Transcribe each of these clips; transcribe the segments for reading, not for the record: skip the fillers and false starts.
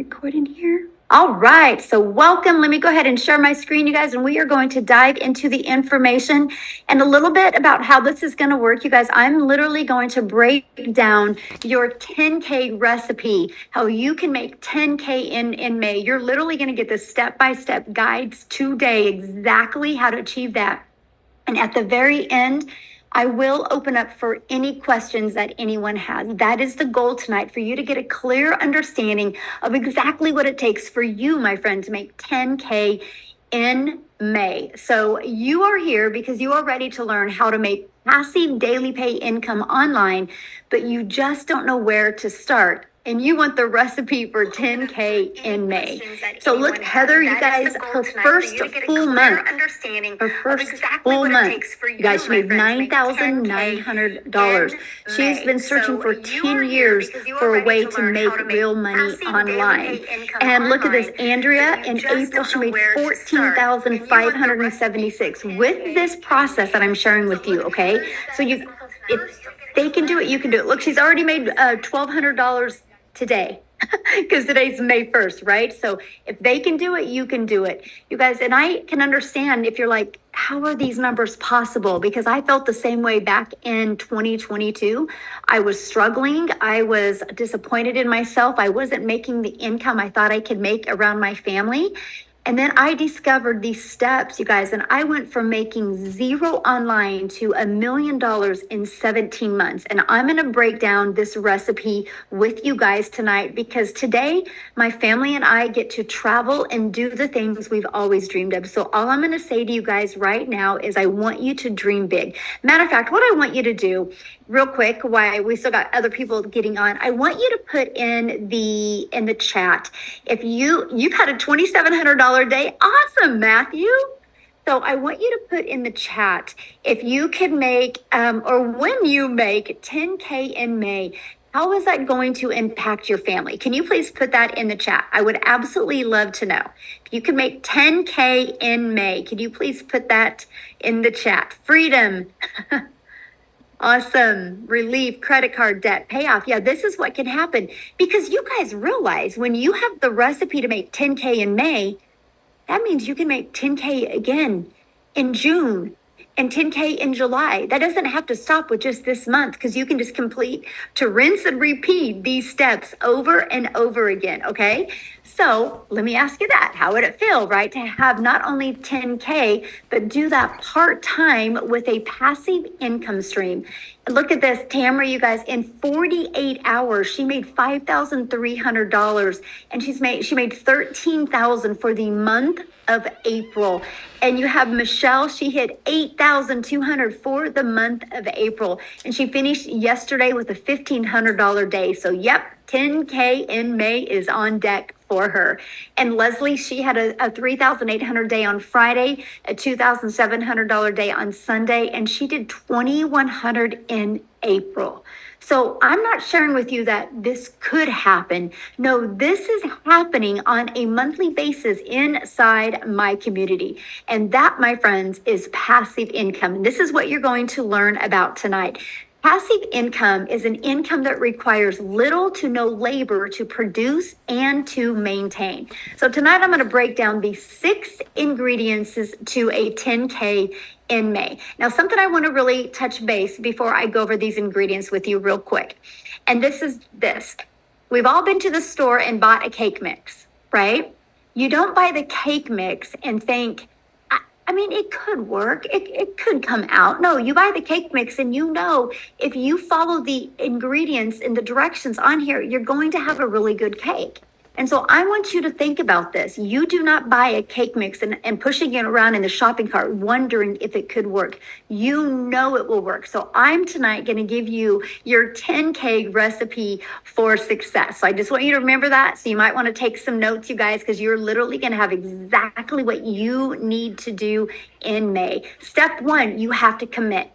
recording here? All right, so welcome. Let me go ahead and share my screen, you guys, and we are going to dive into the information and a little bit about how this is going to work. You guys, I'm literally going to break down your 10K recipe, how you can make 10K in May. You're literally going to get the step-by-step guides today, exactly how to achieve that. And at the very end, I will open up for any questions that anyone has. That is the goal tonight, for you to get a clear understanding of exactly what it takes for you, my friend, to make 10K in May. So you are here because you are ready to learn how to make passive daily pay income online, but you just don't know where to start. And you want the recipe for 10K in May. So look, Heather, you guys, her first full month, you guys, she made $9,900. She's been searching for 10 years for a way to make real money online. And look at this, Andrea, in April, she made $14,576 with this process that I'm sharing with you, okay? So if they can do it, you can do it. Look, she's already made $1,200 today, because today's May 1st, right? So if they can do it, you can do it. You guys, and I can understand if you're like, how are these numbers possible? Because I felt the same way back in 2022. I was struggling. I was disappointed in myself. I wasn't making the income I thought I could make around my family. And then I discovered these steps, you guys, and I went from making zero online to $1 million in 17 months. And I'm going to break down this recipe with you guys tonight, because today my family and I get to travel and do the things we've always dreamed of. So all I'm going to say to you guys right now is I want you to dream big. Matter of fact, what I want you to do real quick, while we still got other people getting on, I want you to put in the chat, if you've had a $2,700 day. Awesome, Matthew. So I want you to put in the chat if you could make or when you make 10K in May, how is that going to impact your family? Can you please put that in the chat? I would absolutely love to know. If you can make 10K in May, could you please put that in the chat? Freedom. Awesome. Relief, credit card debt, payoff. Yeah, this is what can happen, because you guys realize when you have the recipe to make 10K in May, that means you can make 10K again in June and 10K in July. That doesn't have to stop with just this month, because you can just complete to rinse and repeat these steps over and over again, okay? So let me ask you that. How would it feel, right, to have not only 10K, but do that part-time with a passive income stream? Look at this, Tamara, you guys, in 48 hours, she made $5,300, and she made $13,000 for the month of April. And you have Michelle, she hit $8,200 for the month of April, and she finished yesterday with a $1,500 day. So yep, 10K in May is on deck for her. And Leslie, she had a $3,800 day on Friday, a $2,700 day on Sunday, and she did $2,100 in April. So I'm not sharing with you that this could happen. No, this is happening on a monthly basis inside my community. And that, my friends, is passive income. And this is what you're going to learn about tonight. Passive income is an income that requires little to no labor to produce and to maintain. So tonight I'm going to break down the 6 ingredients to a 10K in May. Now, something I want to really touch base before I go over these ingredients with you real quick. And this is this. We've all been to the store and bought a cake mix, right? You don't buy the cake mix and think, I mean, it could work. It could come out. No, you buy the cake mix and you know if you follow the ingredients and the directions on here, you're going to have a really good cake. And so I want you to think about this. You do not buy a cake mix and pushing it around in the shopping cart wondering if it could work. You know it will work. So I'm tonight going to give you your 10K recipe for success. So I just want you to remember that. So you might want to take some notes, you guys, because you're literally going to have exactly what you need to do in May. Step 1, you have to commit.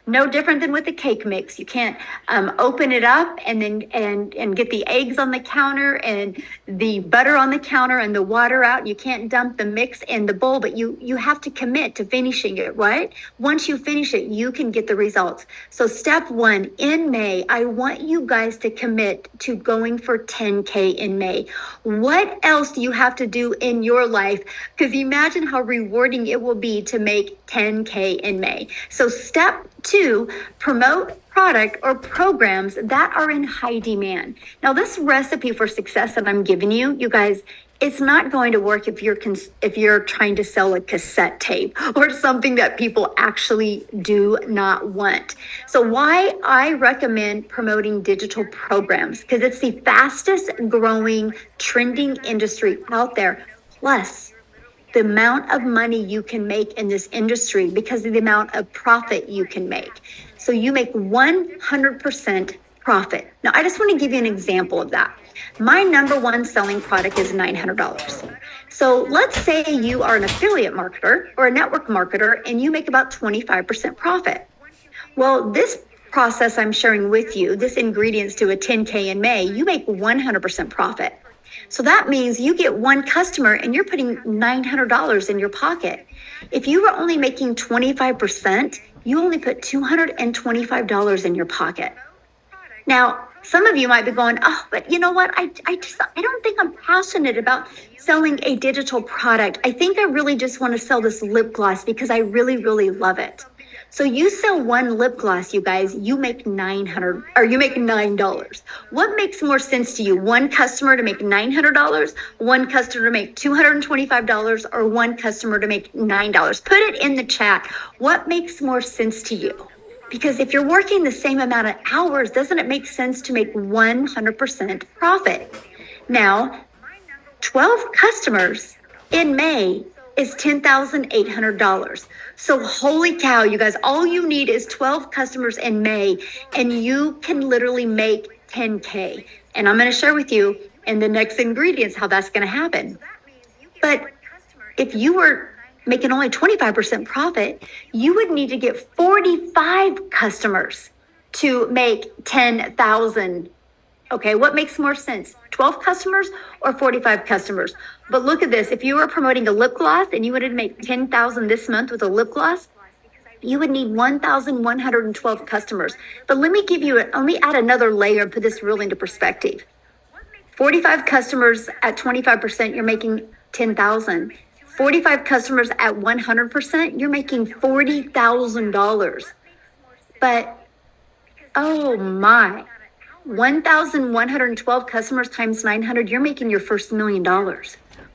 No different than with the cake mix. You can't open it up and then and get the eggs on the counter and the butter on the counter and the water out. You can't dump the mix in the bowl, but you have to commit to finishing it, right? Once you finish it, you can get the results. So step one, in May, I want you guys to commit to going for 10K in May. What else do you have to do in your life? Because imagine how rewarding it will be to make 10K in May. So step two, promote product or programs that are in high demand. Now, this recipe for success that I'm giving you, you guys, it's not going to work if you're trying to sell a cassette tape or something that people actually do not want. So why I recommend promoting digital programs, because it's the fastest growing trending industry out there. Plus, the amount of money you can make in this industry because of the amount of profit you can make. So you make 100% profit. Now, I just want to give you an example of that. My number one selling product is $900. So let's say you are an affiliate marketer or a network marketer and you make about 25% profit. Well, this process I'm sharing with you, this ingredients to a 10K in May, you make 100% profit. So that means you get one customer and you're putting $900 in your pocket. If you were only making 25%, you only put $225 in your pocket. Now, some of you might be going, oh, but you know what? I don't think I'm passionate about selling a digital product. I think I really just want to sell this lip gloss because I really, really love it. So you sell one lip gloss, you guys, you make $9. What makes more sense to you? One customer to make $900, one customer to make $225, or one customer to make $9? Put it in the chat. What makes more sense to you? Because if you're working the same amount of hours, doesn't it make sense to make 100% profit? Now, 12 customers in May is $10,800. So holy cow, you guys, all you need is 12 customers in May and you can literally make 10K. And I'm going to share with you in the next ingredients how that's going to happen. But if you were making only 25% profit, you would need to get 45 customers to make 10,000. Okay, what makes more sense? 12 customers or 45 customers? But look at this. If you were promoting a lip gloss and you wanted to make 10,000 this month with a lip gloss, you would need 1,112 customers. But let me add another layer and put this real into perspective. 45 customers at 25%, you're making 10,000. 45 customers at 100%, you're making $40,000. But, oh my, 1,112 customers times 900, you're making your first $1 million.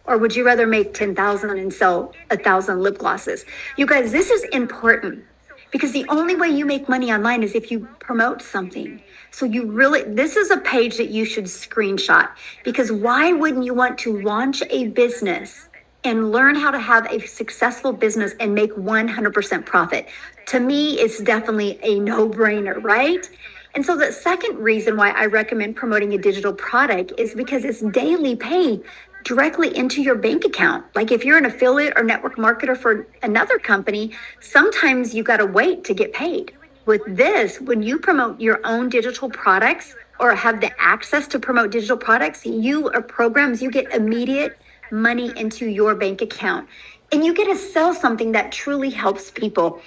Or would you rather make 10,000 and sell 1,000 lip glosses? You guys, this is important because the only way you make money online is if you promote something. So this is a page that you should screenshot, because why wouldn't you want to launch a business and learn how to have a successful business and make 100% profit? To me, it's definitely a no-brainer, right? And so the second reason why I recommend promoting a digital product is because it's daily pay directly into your bank account. Like if you're an affiliate or network marketer for another company, sometimes you got to wait to get paid. With this, when you promote your own digital products or have the access to promote digital products, or programs, you get immediate money into your bank account. And you get to sell something that truly helps people.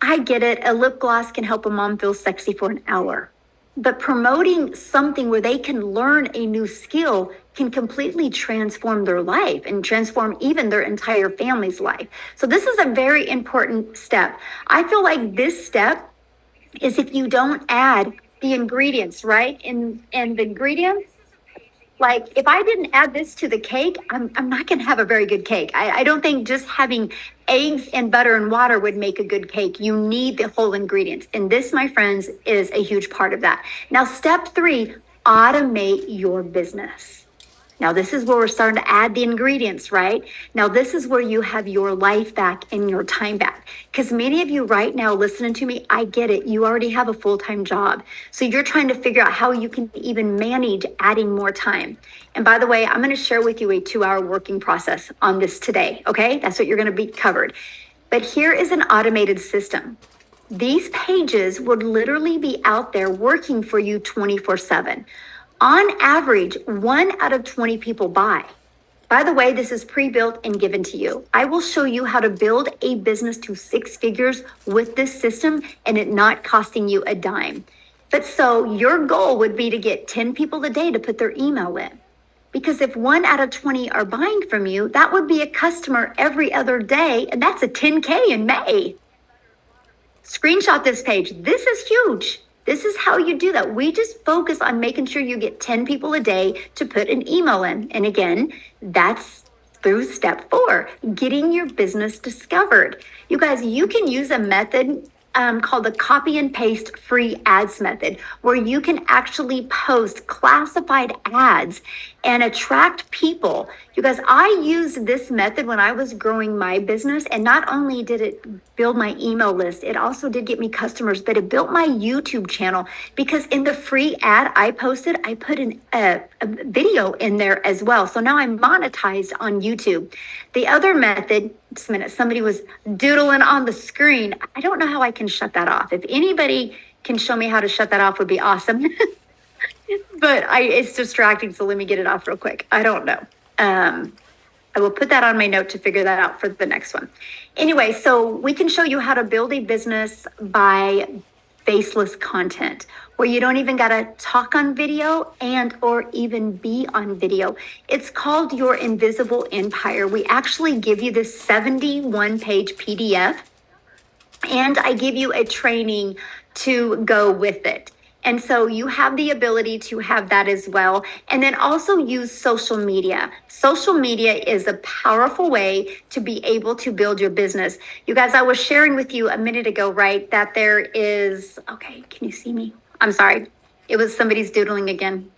I get it. A lip gloss can help a mom feel sexy for an hour. But promoting something where they can learn a new skill can completely transform their life and transform even their entire family's life. So this is a very important step. I feel like this step is if you don't add the ingredients, right? And the ingredients, like if I didn't add this to the cake, I'm not going to have a very good cake. I don't think just having eggs and butter and water would make a good cake. You need the whole ingredients. And this, my friends, is a huge part of that. Now, step 3, automate your business. Now, this is where we're starting to add the ingredients, right? Now, this is where you have your life back and your time back. Because many of you right now listening to me, I get it. You already have a full-time job. So you're trying to figure out how you can even manage adding more time. And by the way, I'm going to share with you a 2-hour working process on this today, okay? That's what you're going to be covered. But here is an automated system. these pages would literally be out there working for you 24/7. On average, 1 out of 20 people buy. By the way, this is pre-built and given to you. I will show you how to build a business to 6 figures with this system and it not costing you a dime. But so your goal would be to get 10 people a day to put their email in. Because if 1 out of 20 are buying from you, that would be a customer every other day, and that's a 10K in May. Screenshot this page. This is huge. This is how you do that. We just focus on making sure you get 10 people a day to put an email in. And again, that's through step 4, getting your business discovered. You guys, you can use a method called the copy and paste free ads method, where you can actually post classified ads and attract people. You guys, I used this method when I was growing my business, and not only did it build my email list, it also did get me customers, but it built my YouTube channel, because in the free ad I posted, I put a video in there as well. So now I'm monetized on YouTube. The other method, just a minute, somebody was doodling on the screen. I don't know how I can shut that off. If anybody can show me how to shut that off, would be awesome. But it's distracting, so let me get it off real quick. I don't know. I will put that on my note to figure that out for the next one. Anyway, so we can show you how to build a business by faceless content, where you don't even gotta talk on video and or even be on video. It's called your invisible empire. We actually give you this 71-page PDF, and I give you a training to go with it. And so you have the ability to have that as well. And then also use social media. Social media is a powerful way to be able to build your business. You guys, I was sharing with you a minute ago, right, that there is, okay, can you see me? I'm sorry. It was somebody's doodling again.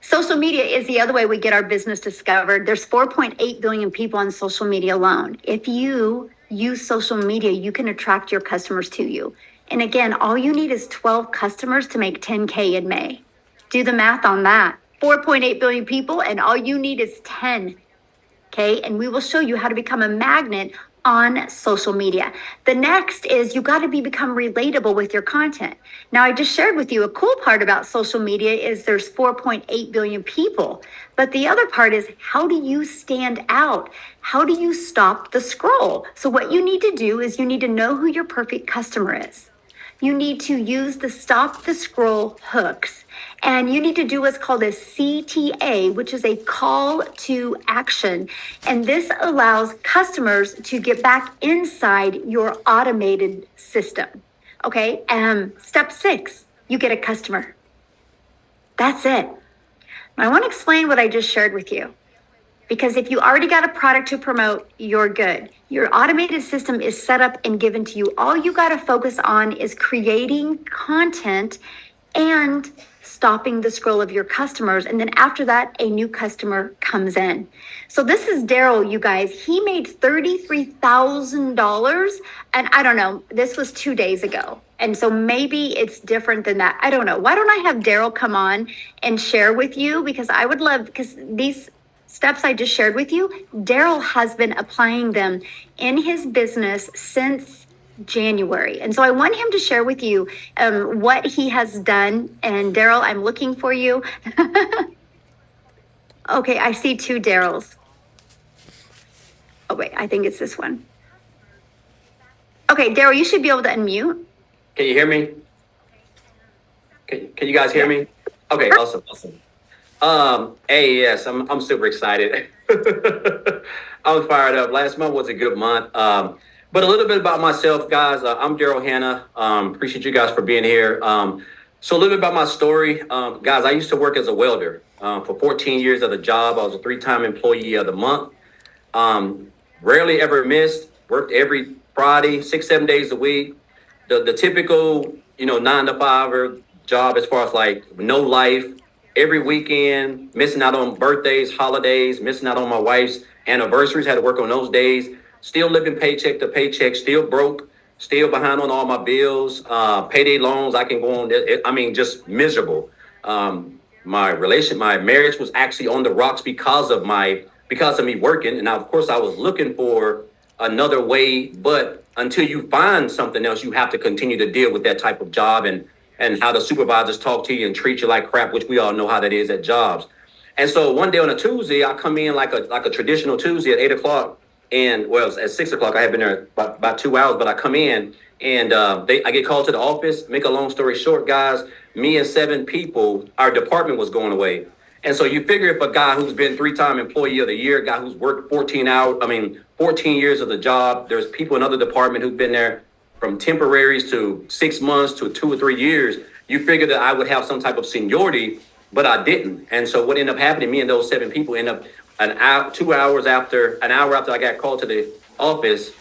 Social media is the other way we get our business discovered. There's 4.8 billion people on social media alone. If you use social media, you can attract your customers to you. And again, all you need is 12 customers to make 10K in May. Do the math on that. 4.8 billion people, and all you need is 10. Okay, and we will show you how to become a magnet on social media. The next is you got to become relatable with your content. Now, I just shared with you a cool part about social media is there's 4.8 billion people. But the other part is, how do you stand out? How do you stop the scroll? So what you need to do is you need to know who your perfect customer is. You need to use the stop the scroll hooks. And you need to do what's called a CTA, which is a call to action. And this allows customers to get back inside your automated system. Okay, step 6, you get a customer. That's it. I want to explain what I just shared with you. Because if you already got a product to promote, you're good. Your automated system is set up and given to you. All you got to focus on is creating content and stopping the scroll of your customers. And then after that, a new customer comes in. So this is Daryl, you guys. He made $33,000. And I don't know, this was 2 days ago. And so maybe it's different than that. I don't know. Why don't I have Daryl come on and share with you? Because I would love, because these steps I just shared with you, Daryl has been applying them in his business since January. And so I want him to share with you what he has done. And Daryl, I'm looking for you. Okay, I see 2 Daryls. Oh, wait, I think it's this one. Okay, Daryl, you should be able to unmute. Can you hear me? Can you guys hear me? Okay, awesome. Hey, yes, I'm super excited. I'm fired up. Last month was a good month. But a little bit about myself, guys. I'm Daryl Hanna. Appreciate you guys for being here. So a little bit about my story. Guys, I used to work as a welder for 14 years at a job. I was a 3-time employee of the month. Rarely ever missed. Worked every Friday, 6-7 days a week. The typical, 9-to-5 job as far as like no life. Every weekend, missing out on birthdays, holidays, missing out on my wife's anniversaries. Had to work on those days. Still living paycheck to paycheck. Still broke. Still behind on all my bills. Payday loans. I can go on. Just miserable. My marriage was actually on the rocks because of me working. And now, of course, I was looking for another way. But until you find something else, you have to continue to deal with that type of job and how the supervisors talk to you and treat you like crap, which we all know how that is at jobs. And so one day on a Tuesday, I come in like a traditional Tuesday at 8 o'clock, and well, it's at 6 o'clock. I have been there about 2 hours, but I come in and I get called to the office. Make a long story short, guys, me and 7 people, our department was going away. And so you figure if a guy who's been 3-time employee of the year, a guy who's worked 14 hours, 14 years of the job, there's people in other department who've been there from temporaries to 6 months to 2 or 3 years. You figure that I would have some type of seniority, but I didn't. And so what ended up happening, me and those 7 people end up an hour, 2 hours after, an hour after I got called to the office,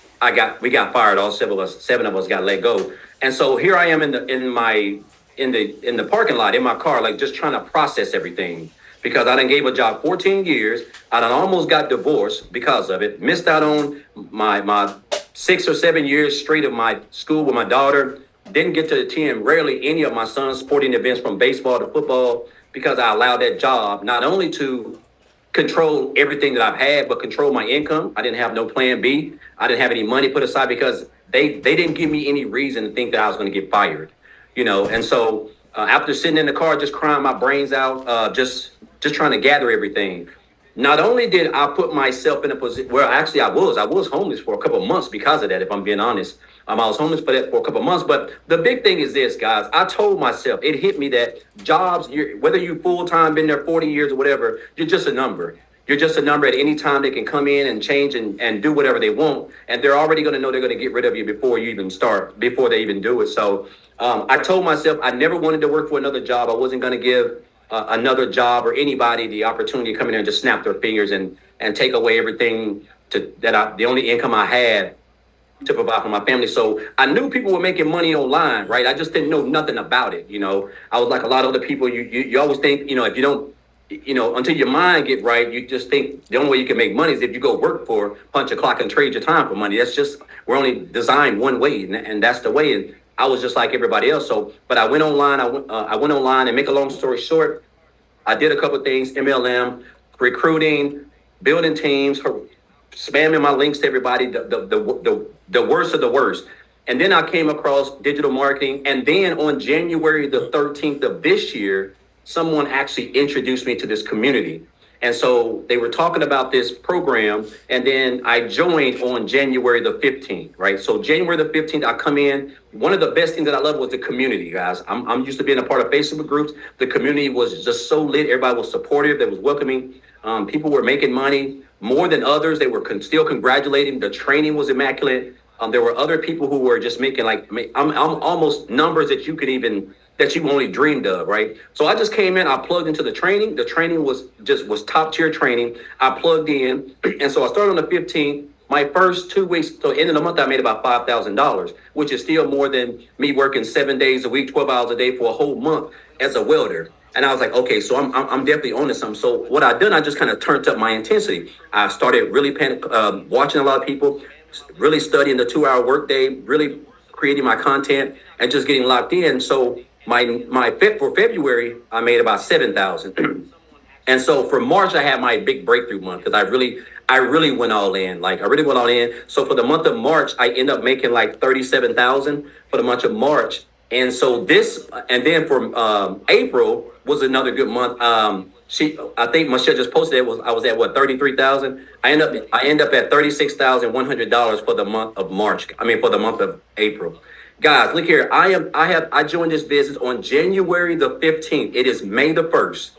we got fired. All 7 of us got let go. And so here I am in the parking lot in my car, like just trying to process everything because I done gave a job 14 years. I done almost got divorced because of it. Missed out on my 6 or 7 years straight of my school with my daughter. Didn't get to attend rarely any of my son's sporting events from baseball to football because I allowed that job not only to control everything that I've had, but control my income. I didn't have no plan B. I didn't have any money put aside because they didn't give me any reason to think that I was going to get fired, And so after sitting in the car, just crying my brains out, just trying to gather everything. Not only did I put myself in a position where actually I was homeless for a couple of months because of that, if I'm being honest. I was homeless for a couple of months. But the big thing is this, guys. I told myself, it hit me that jobs, whether you full-time, been there 40 years or whatever, you're just a number. You're just a number at any time. They can come in and change and do whatever they want. And they're already going to know they're going to get rid of you before you even start, before they even do it. So I told myself I never wanted to work for another job. I wasn't going to give another job or anybody the opportunity to come in there and just snap their fingers and take away everything the only income I had to provide for my family. So I knew people were making money online, right? I just didn't know nothing about it. I was like a lot of other people. You always think, if you don't, until your mind get right, you just think the only way you can make money is if you go work for, punch a clock and trade your time for money. We're only designed one way, and that's the way. And I was just like everybody else. So, but I went online. I went online, and make a long story short, I did a couple of things: MLM, recruiting, building teams, spamming my links to everybody, the worst of the worst. And then I came across digital marketing. And then on January the 13th of this year, someone actually introduced me to this community. And so they were talking about this program. And then I joined on January the 15th, right? So January the 15th, I come in. One of the best things that I love was the community, guys. I'm used to being a part of Facebook groups. The community was just so lit. Everybody was supportive. They was welcoming. People were making money more than others. They were still congratulating. The training was immaculate. There were other people who were just making I'm almost numbers that you only dreamed of, right? So I just came in, I plugged into the training. The training was top tier training. I plugged in. And so I started on the 15th. My first 2 weeks, so end of the month, I made about $5,000, which is still more than me working 7 days a week, 12 hours a day for a whole month as a welder. And I was like, okay, so I'm definitely on to something. So what I done, I just kind of turned up my intensity. I started really watching a lot of people, really studying the 2-hour workday, really creating my content and just getting locked in. So for February, I made about 7,000. And so for March, I had my big breakthrough month because I really went all in. I really went all in. So for the month of March, I ended up making like 37,000 for the month of March. And so and then for April was another good month. I think Michelle just posted it. I was at what, 33,000. I end up at $36,100 for the month of March. For the month of April. Guys, look here. I joined this business on January the 15th. It is May the 1st.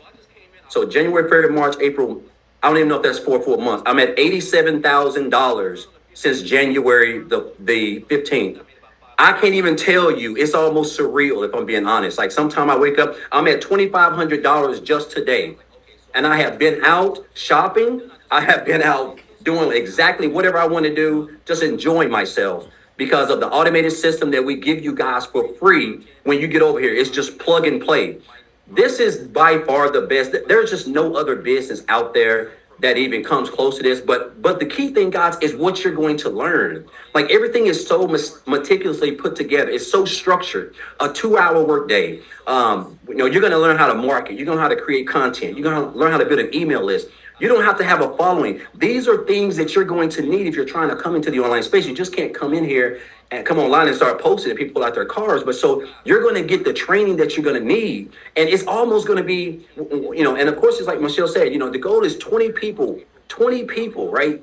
So January, February, March, April. I don't even know if that's 4 full months. I'm at $87,000 since January the 15th. I can't even tell you. It's almost surreal if I'm being honest. Like sometime I wake up, I'm at $2,500 just today. And I have been out shopping. I have been out doing exactly whatever I want to do, just enjoying myself because of the automated system that we give you guys for free when you get over here. It's just plug and play. This is by far the best. There's just no other business out there that even comes close to this. But the key thing, guys, is what you're going to learn. Like everything is so meticulously put together. It's so structured. A 2-hour workday. You're going to learn how to market. You're going to learn how to create content. You're going to learn how to build an email list. You don't have to have a following. These are things that you're going to need if you're trying to come into the online space. You just can't come in here and come online and start posting and people pull out their cars. But so you're going to get the training that you're going to need. And it's almost going to be, and of course, it's like Michelle said, the goal is 20 people, right?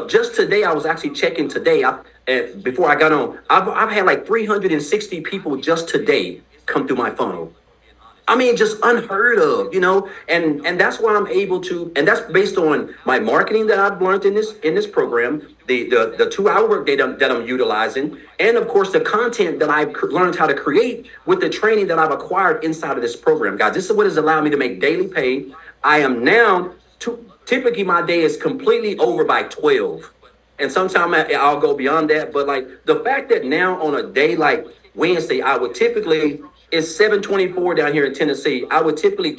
Just today, I was actually checking today. Before I got on, I've had like 360 people just today come through my funnel. I mean, just unheard of, and that's why I'm able to, and that's based on my marketing that I've learned in this program, the 2-hour workday that I'm utilizing, and of course the content that I've learned how to create with the training that I've acquired inside of this program, guys. This is what has allowed me to make daily pay. I am now typically my day is completely over by 12, and sometimes I'll go beyond that. But like the fact that now on a day like Wednesday, I would typically. It's 7:24 down here in Tennessee. I would typically just